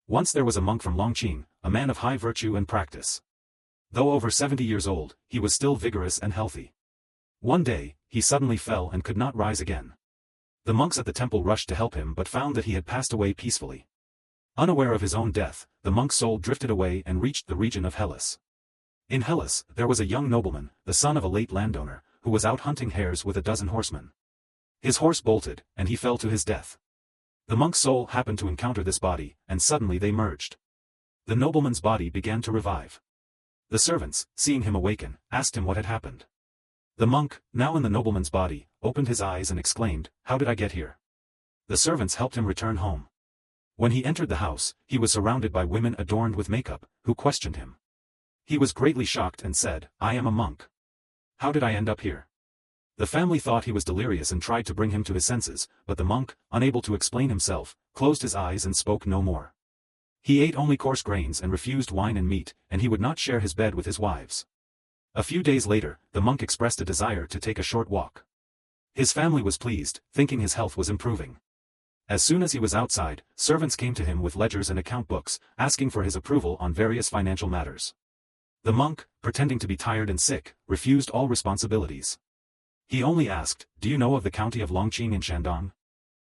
Once there was a monk from Longqing, a man of high virtue and practice. Though over 70 years old, he was still vigorous and healthy. One day, he suddenly fell and could not rise again. The monks at the temple rushed to help him but found that he had passed away peacefully. Unaware of his own death, the monk's soul drifted away and reached the region of Hellas. In Hellas, there was a young nobleman, the son of a late landowner, who was out hunting hares with a dozen horsemen. His horse bolted, and he fell to his death. The monk's soul happened to encounter this body, and suddenly they merged. The nobleman's body began to revive. The servants, seeing him awaken, asked him what had happened. The monk, now in the nobleman's body, opened his eyes and exclaimed, "How did I get here?" The servants helped him return home. When he entered the house, he was surrounded by women adorned with makeup, who questioned him. He was greatly shocked and said, "I am a monk. How did I end up here?" The family thought he was delirious and tried to bring him to his senses, but the monk, unable to explain himself, closed his eyes and spoke no more. He ate only coarse grains and refused wine and meat, and he would not share his bed with his wives. A few days later, the monk expressed a desire to take a short walk. His family was pleased, thinking his health was improving. As soon as he was outside, servants came to him with ledgers and account books, asking for his approval on various financial matters. The monk, pretending to be tired and sick, refused all responsibilities. He only asked, "Do you know of the county of Longqing in Shandong?"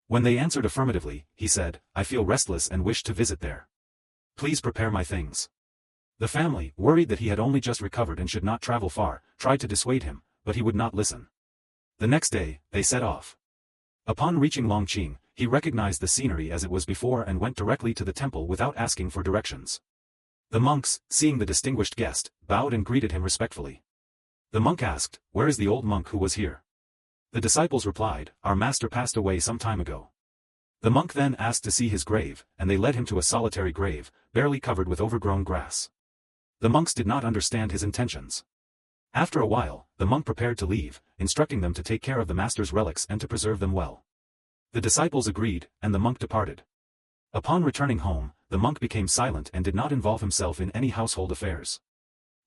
When they answered affirmatively, he said, "I feel restless and wish to visit there. Please prepare my things." The family, worried that he had only just recovered and should not travel far, tried to dissuade him, but he would not listen. The next day, they set off. Upon reaching Longqing, he recognized the scenery as it was before and went directly to the temple without asking for directions. The monks, seeing the distinguished guest, bowed and greeted him respectfully. The monk asked, "Where is the old monk who was here?" The disciples replied, "Our master passed away some time ago." The monk then asked to see his grave, and they led him to a solitary grave, barely covered with overgrown grass. The monks did not understand his intentions. After a while, the monk prepared to leave, instructing them to take care of the master's relics and to preserve them well. The disciples agreed, and the monk departed. Upon returning home, the monk became silent and did not involve himself in any household affairs.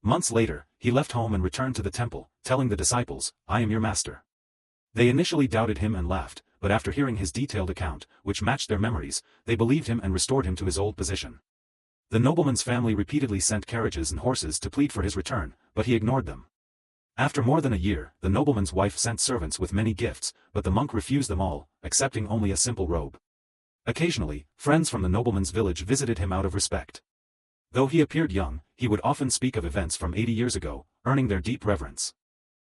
Months later, he left home and returned to the temple, telling the disciples, "I am your master." They initially doubted him and laughed, but after hearing his detailed account, which matched their memories, they believed him and restored him to his old position. The nobleman's family repeatedly sent carriages and horses to plead for his return, but he ignored them. After more than a year, the nobleman's wife sent servants with many gifts, but the monk refused them all, accepting only a simple robe. Occasionally, friends from the nobleman's village visited him out of respect. Though he appeared young, he would often speak of events from 80 years ago, earning their deep reverence.